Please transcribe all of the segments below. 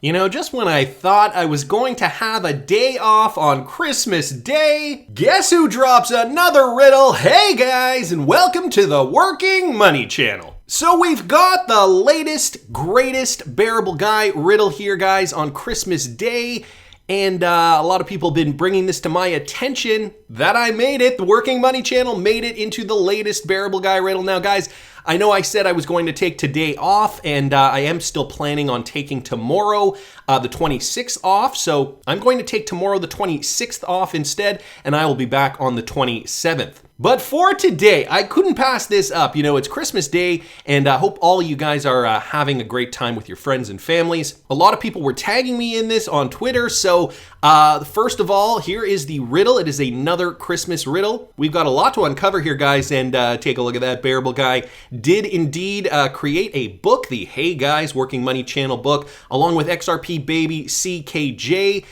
You know, just when I thought I was going to have a day off on Christmas Day, guess who drops another riddle? Hey guys, and welcome to the Working Money Channel. So we've got the latest, greatest Bearable Guy riddle here, guys, on Christmas Day. And a lot of people have been bringing this to my attention that I made it. The Working Money Channel made it into the latest Bearable Guy riddle. Now, guys, I know I said I was going to take today off, and I am still planning on taking tomorrow, the 26th off. So I'm going to take tomorrow, the 26th off instead, and I will be back on the 27th. But for today, I couldn't pass this up. You know, it's Christmas Day, and I hope all of you guys are having a great time with your friends and families. A lot of people were tagging me in this on Twitter, so first of all, here is the riddle. It is another Christmas riddle. We've got a lot to uncover here, guys, and take a look at that. Bearable Guy did indeed create a book, the Hey Guys Working Money Channel book, along with XRP Baby CKJ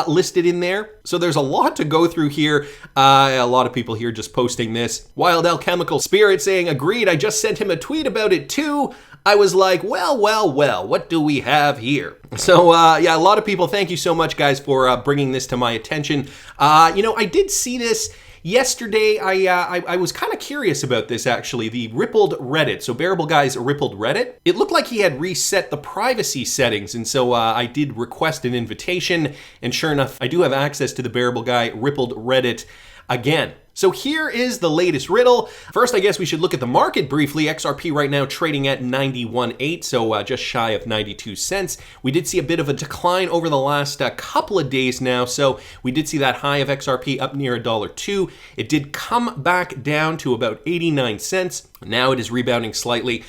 listed in there. So there's a lot to go through here. A lot of people here just posting this. Wild Alchemical Spirit saying, agreed, I just sent him a tweet about it too. I was like, well, what do we have here? So yeah, a lot of people, thank you so much, guys, for bringing this to my attention. You know, I did see this yesterday. I was kind of curious about this, actually, the rippled Reddit. So Bearable Guy's rippled Reddit. It looked like he had reset the privacy settings, and so I did request an invitation, and sure enough, I do have access to the Bearable Guy rippled Reddit again. So here is the latest riddle. First, I guess we should look at the market briefly. XRP right now trading at 91.8, so just shy of 92 cents. We did see a bit of a decline over the last couple of days now, so we did see that high of XRP up near $1.02. It did come back down to about 89 cents. Now it is rebounding slightly.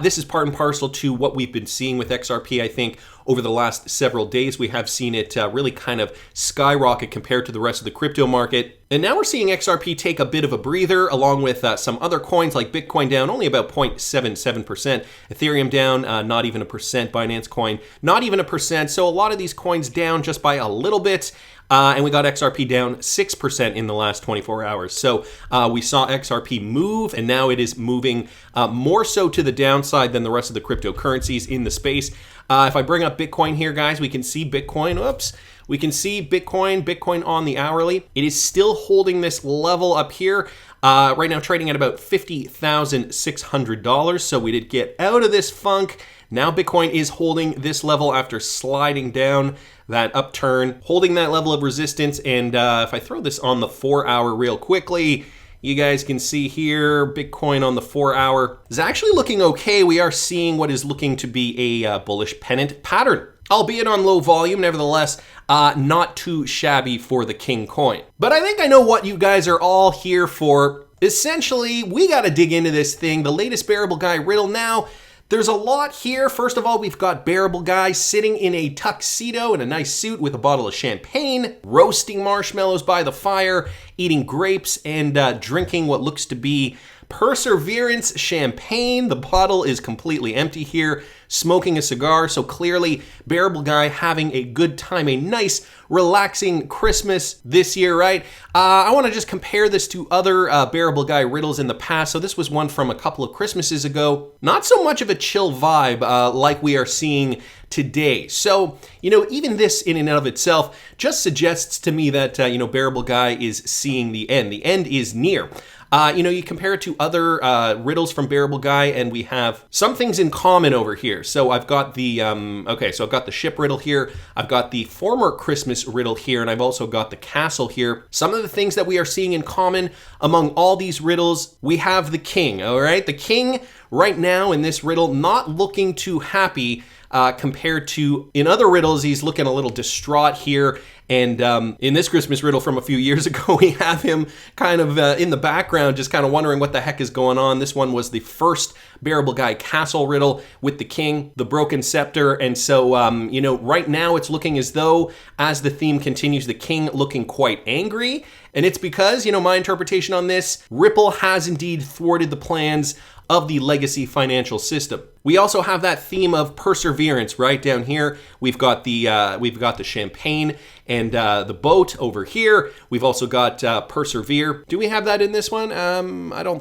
This is part and parcel to what we've been seeing with XRP, I think, over the last several days. We have seen it really kind of skyrocket compared to the rest of the crypto market. And now we're seeing XRP take a bit of a breather, along with some other coins like Bitcoin down only about 0.77%, Ethereum down not even a percent, Binance Coin not even a percent. So a lot of these coins down just by a little bit. And we got XRP down 6% in the last 24 hours. So we saw XRP move, and now it is moving more so to the downside than the rest of the cryptocurrencies in the space. If I bring up Bitcoin here, guys, we can see Bitcoin, we can see Bitcoin on the hourly. It is still holding this level up here. Right now trading at about $50,600. So we did get out of this funk. Now Bitcoin is holding this level after sliding down that upturn, holding that level of resistance. And if I throw this on the 4-hour real quickly, you guys can see here, Bitcoin on the 4-hour is actually looking okay. We are seeing what is looking to be a bullish pennant pattern, albeit on low volume, nevertheless, not too shabby for the king coin. But I think I know what you guys are all here for. Essentially, we got to dig into this thing, the latest Bearable Guy riddle. Now, there's a lot here. First of all, we've got Bearable Guy sitting in a tuxedo in a nice suit with a bottle of champagne, roasting marshmallows by the fire, eating grapes, and drinking what looks to be Perseverance champagne. The bottle is completely empty here, smoking a cigar. So clearly, Bearable Guy having a good time, a nice, relaxing Christmas this year, right? I want to just compare this to other Bearable Guy riddles in the past. So this was one from a couple of Christmases ago. Not so much of a chill vibe like we are seeing today. So, you know, even this in and of itself just suggests to me that, you know, Bearable Guy is seeing the end. The end is near. You know, you compare it to other riddles from Bearable Guy, and we have some things in common over here. So I've got the, so I've got the ship riddle here. I've got the former Christmas riddle here, and I've also got the castle here. Some of the things that we are seeing in common among all these riddles, we have the king, all right? The king right now in this riddle, not looking too happy compared to in other riddles, he's looking a little distraught here. And in this Christmas riddle from a few years ago, we have him kind of in the background, just kind of wondering what the heck is going on. This one was the first Bearable Guy castle riddle with the king, the broken scepter. And so, you know, right now it's looking as though, as the theme continues, the king looking quite angry. And it's because, you know, my interpretation on this, Ripple has indeed thwarted the plans of the legacy financial system. We also have that theme of perseverance right down here. We've got the champagne and the boat over here. We've also got persevere. Do we have that in this one? I don't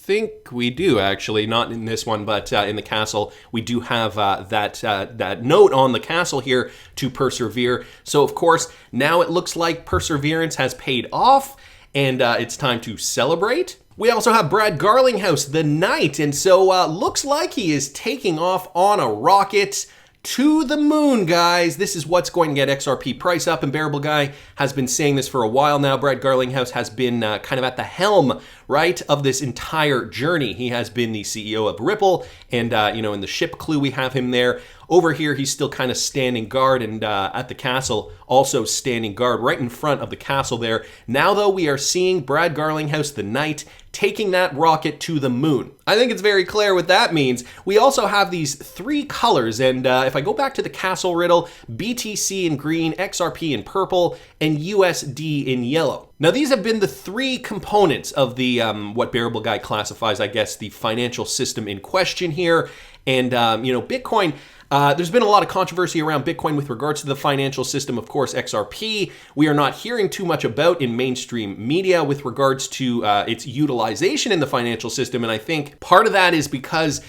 think we do, actually. Not in this one, but in the castle, we do have that note on the castle here to persevere. So, of course, now it looks like perseverance has paid off, and it's time to celebrate. We also have Brad Garlinghouse, the Knight, and so looks like he is taking off on a rocket to the moon, guys. This is what's going to get XRP price up, and Bearable Guy has been saying this for a while now. Brad Garlinghouse has been kind of at the helm, right, of this entire journey. He has been the CEO of Ripple, and, you know, in the ship clue, we have him there. Over here, he's still kind of standing guard, and at the castle, also standing guard right in front of the castle there. Now, though, we are seeing Brad Garlinghouse, the Knight, taking that rocket to the moon. I think it's very clear what that means. We also have these three colors, and if I go back to the castle riddle, BTC in green, XRP in purple, and USD in yellow. Now, these have been the three components of the what Bearable Guy classifies, I guess, the financial system in question here. And, you know, Bitcoin, there's been a lot of controversy around Bitcoin with regards to the financial system. Of course, XRP, we are not hearing too much about in mainstream media with regards to its utilization in the financial system. And I think part of that is because,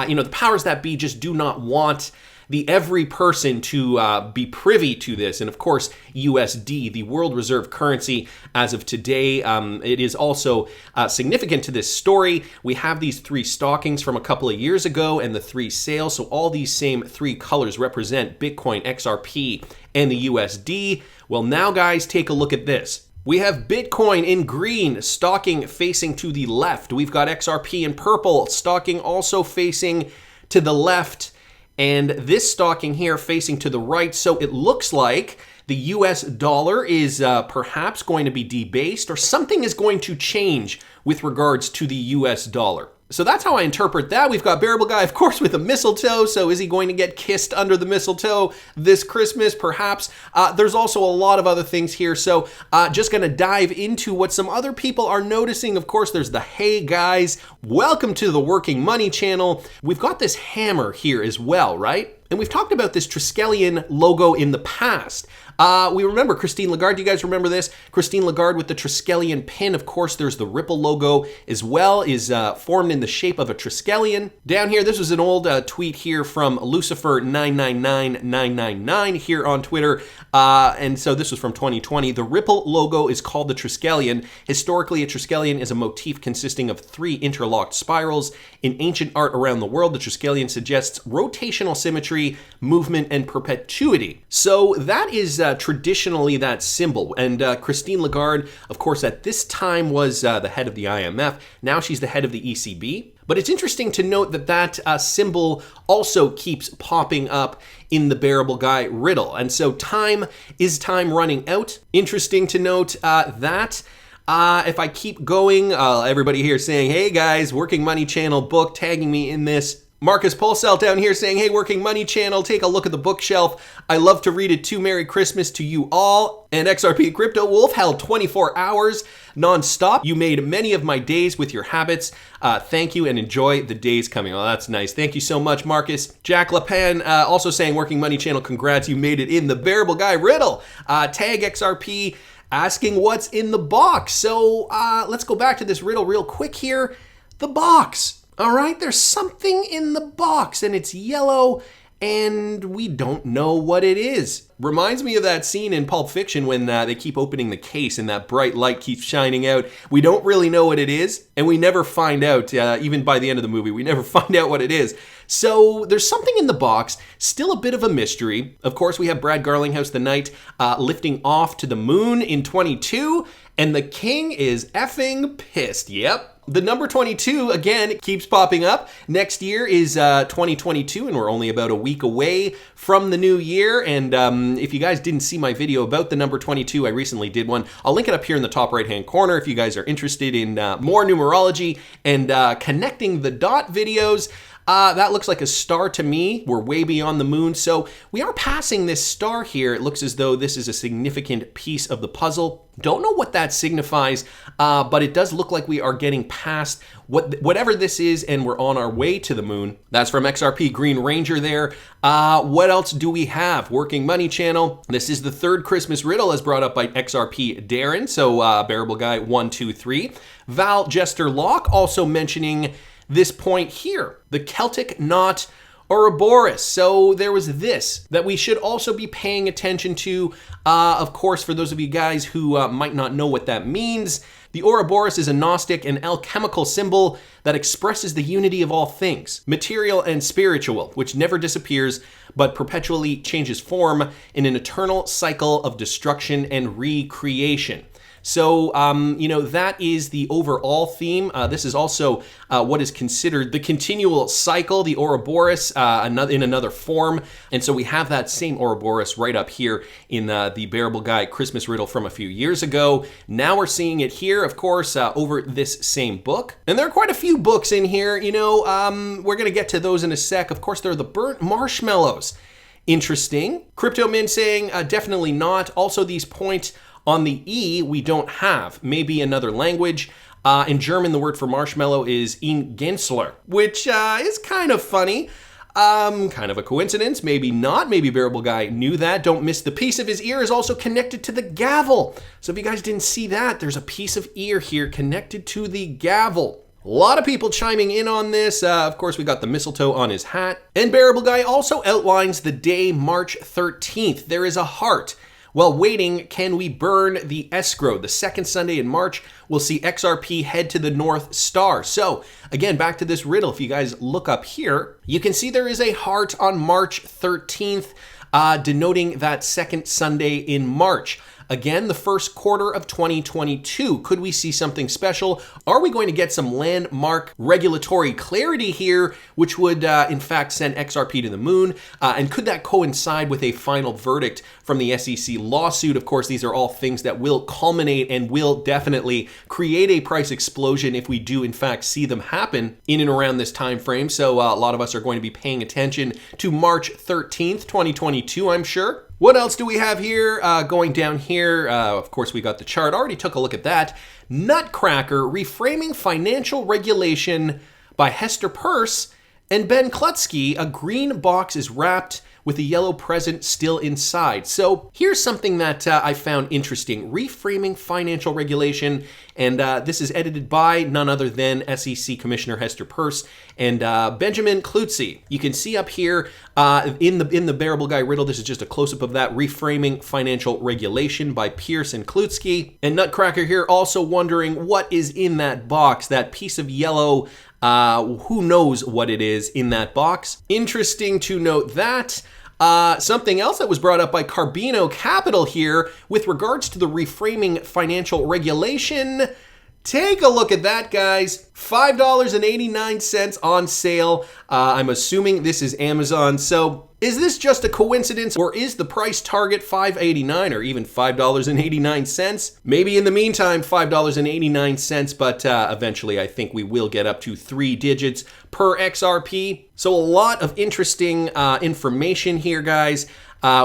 you know, the powers that be just do not want the every person to be privy to this. And of course, USD, the world reserve currency as of today, it is also significant to this story. We have these three stockings from a couple of years ago and the three sales. So all these same three colors represent Bitcoin, XRP, and the USD. Well, now guys, take a look at this. We have Bitcoin in green, stocking facing to the left. We've got XRP in purple, stocking also facing to the left, and this stocking here facing to the right. So it looks like the US dollar is perhaps going to be debased, or something is going to change with regards to the US dollar. So that's how I interpret that. We've got Bearable Guy, of course, with a mistletoe. So is he going to get kissed under the mistletoe this Christmas? Perhaps. There's also a lot of other things here. So just going to dive into what some other people are noticing. Of course, there's the hey guys, welcome to the Working Money channel. We've got this hammer here as well, right? And we've talked about this Triskelion logo in the past. We remember Christine Lagarde. Do you guys remember this? Christine Lagarde with the Triskelion pin. Of course, there's the Ripple logo as well, is formed in the shape of a Triskelion. Down here, this was an old tweet here from Lucifer999999 here on Twitter. And so this was from 2020. The Ripple logo is called the Triskelion. Historically, a Triskelion is a motif consisting of three interlocked spirals. In ancient art around the world, the Triskelion suggests rotational symmetry, movement, and perpetuity. So that is traditionally that symbol. And Christine Lagarde, of course, at this time was the head of the IMF. Now she's the head of the ECB. But it's interesting to note that that symbol also keeps popping up in the Bearable Guy riddle. And so time running out. Interesting to note that. If I keep going, everybody here saying, hey guys, Working Money channel book, tagging me in this. Marcus Pulsell down here saying, hey, Working Money channel, take a look at the bookshelf. I love to read it too. Merry Christmas to you all. And XRP Crypto Wolf held 24 hours nonstop. You made many of my days with your habits. Thank you and enjoy the days coming. Oh, that's nice. Thank you so much, Marcus. Jack LePen also saying, Working Money channel, congrats, you made it in the Bearable Guy riddle. Tag XRP asking what's in the box. So let's go back to this riddle real quick here. The box. All right, there's something in the box and it's yellow and we don't know what it is. Reminds me of that scene in Pulp Fiction when they keep opening the case and that bright light keeps shining out. We don't really know what it is, and we never find out, even by the end of the movie, we never find out what it is. So there's something in the box, still a bit of a mystery. Of course, we have Brad Garlinghouse, the Knight, lifting off to the moon in 22, and the king is effing pissed. Yep. The number 22, again, keeps popping up. Next year is 2022, and we're only about a week away from the new year. And if you guys didn't see my video about the number 22, I recently did one. I'll link it up here in the top right-hand corner if you guys are interested in more numerology and connecting the dot videos. That looks like a star to me. We're way beyond the moon. So we are passing this star here. It looks as though this is a significant piece of the puzzle. Don't know what that signifies, but it does look like we are getting past whatever this is, and we're on our way to the moon. That's from XRP Green Ranger there. What else do we have? Working Money Channel. This is the third Christmas riddle as brought up by XRP Darren. So Bearableguy123. Val Jester Locke also mentioning this point here, the Celtic knot Ouroboros. So there was this that we should also be paying attention to. Of course, for those of you guys who might not know what that means, the Ouroboros is a Gnostic and alchemical symbol that expresses the unity of all things, material and spiritual, which never disappears, but perpetually changes form in an eternal cycle of destruction and recreation. So, that is the overall theme. This is also what is considered the continual cycle, the Ouroboros, in another form. And so we have that same Ouroboros right up here in the Bearableguy Christmas riddle from a few years ago. Now we're seeing it here, of course, over this same book. And there are quite a few books in here. We're going to get to those in a sec. Of course, there are the burnt marshmallows. Interesting. Crypto Min saying definitely not. Also, these point on the E we don't have. Maybe another language. In German, the word for marshmallow is Ingensler, which is kind of funny. Kind of a coincidence, maybe not. Maybe Bearableguy knew that. Don't miss the piece of his ear is also connected to the gavel. So if you guys didn't see that, there's a piece of ear here connected to the gavel. A lot of people chiming in on this. Of course, we got the mistletoe on his hat. And Bearableguy also outlines the day March 13th. There is a heart. While waiting, can we burn the escrow? The second Sunday in March, we'll see XRP head to the North Star. So again, back to this riddle. If you guys look up here, you can see there is a heart on March 13th, denoting that second Sunday in March. Again, the first quarter of 2022. Could we see something special? Are we going to get some landmark regulatory clarity here, which would in fact send XRP to the moon? And could that coincide with a final verdict from the SEC lawsuit? Of course, these are all things that will culminate and will definitely create a price explosion if we do in fact see them happen in and around this time frame. So a lot of us are going to be paying attention to March 13th, 2022, I'm sure. What else do we have here? Going down here, of course, we got the chart. Already took a look at that. Nutcracker, Reframing Financial Regulation by Hester Peirce and Ben Klutsky. A green box is wrapped with a yellow present still inside. So here's something that I found interesting. Reframing Financial Regulation, and this is edited by none other than SEC Commissioner Hester Peirce and Benjamin Klutsky. You can see up here in the Bearableguy riddle, this is just a close-up of that, Reframing Financial Regulation by Peirce and Klutsky. And Nutcracker here also wondering what is in that box, that piece of yellow, who knows what it is in that box. Interesting to note that. Something else that was brought up by Carbino Capital here with regards to the Reframing Financial Regulation. Take a look at that, guys. $5.89 on sale. I'm assuming this is Amazon. So is this just a coincidence, or is the price target $5.89 or even $5.89? Maybe in the meantime, $5.89, but eventually I think we will get up to 3 digits per XRP. So a lot of interesting information here, guys.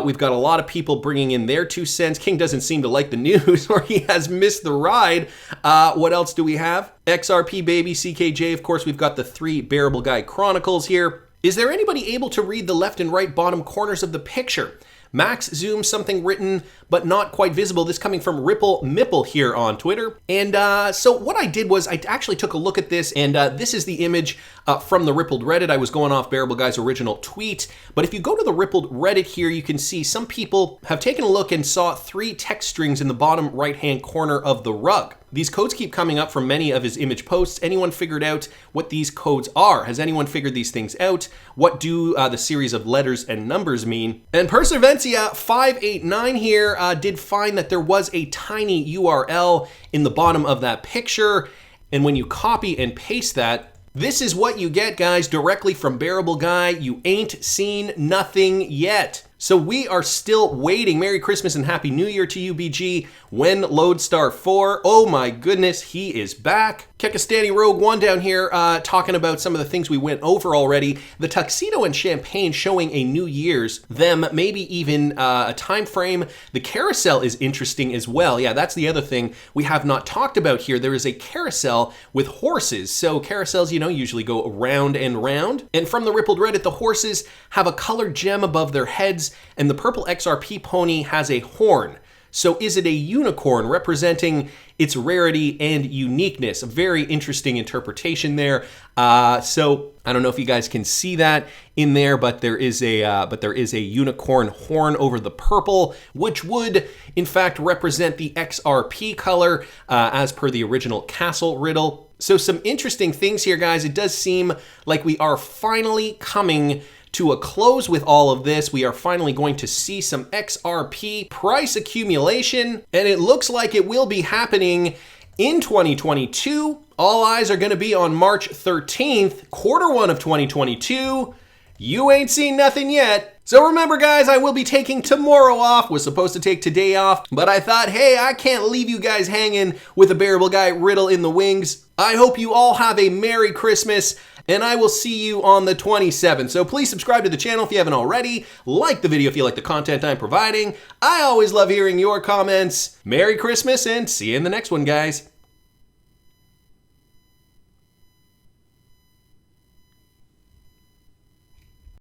We've got a lot of people bringing in their 2 cents. King doesn't seem to like the news, or he has missed the ride. What else do we have? XRP baby, CKJ. Of course, we've got the 3 Bearableguy Chronicles here. Is there anybody able to read the left and right bottom corners of the picture? Max Zoom, something written but not quite visible. This coming from Ripple Mipple here on Twitter. And so what I did was I actually took a look at this, and this is the image from the Rippled Reddit. I was going off Bearableguy's original tweet, but if you go to the Rippled Reddit here, you can see some people have taken a look and saw 3 text strings in the bottom right-hand corner of the rug. These codes keep coming up from many of his image posts. Anyone figured out what these codes are? Has anyone figured these things out? What do the series of letters and numbers mean? And Persevencia 589 here did find that there was a tiny URL in the bottom of that picture. And when you copy and paste that, this is what you get, guys, directly from Bearableguy. You ain't seen nothing yet. So we are still waiting. Merry Christmas and Happy New Year to you, BG. When Lodestar 4, oh my goodness, he is back. Kekistani Rogue 1 down here talking about some of the things we went over already. The tuxedo and champagne showing a New Year's, them maybe even a time frame. The carousel is interesting as well. Yeah, that's the other thing we have not talked about here. There is a carousel with horses. So carousels, you know, usually go round and round. And from the Rippled Reddit, the horses have a colored gem above their heads, and the purple XRP pony has a horn. So is it a unicorn representing its rarity and uniqueness? A very interesting interpretation there. So I don't know if you guys can see that in there, but there is a unicorn horn over the purple, which would in fact represent the XRP color as per the original castle riddle. So some interesting things here, guys. It does seem like we are finally coming to a close with all of this. We are finally going to see some XRP price accumulation, and it looks like it will be happening in 2022. All eyes are going to be on March 13th, Q1 of 2022. You ain't seen nothing yet. So remember, guys, I will be taking tomorrow off. Was supposed to take today off, but I thought, hey, I can't leave you guys hanging with a Bearable Guy riddle in the wings. I hope you all have a Merry Christmas, and I will see you on the 27th. So please subscribe to the channel if you haven't already. Like the video if you like the content I'm providing. I always love hearing your comments. Merry Christmas, and see you in the next one, guys.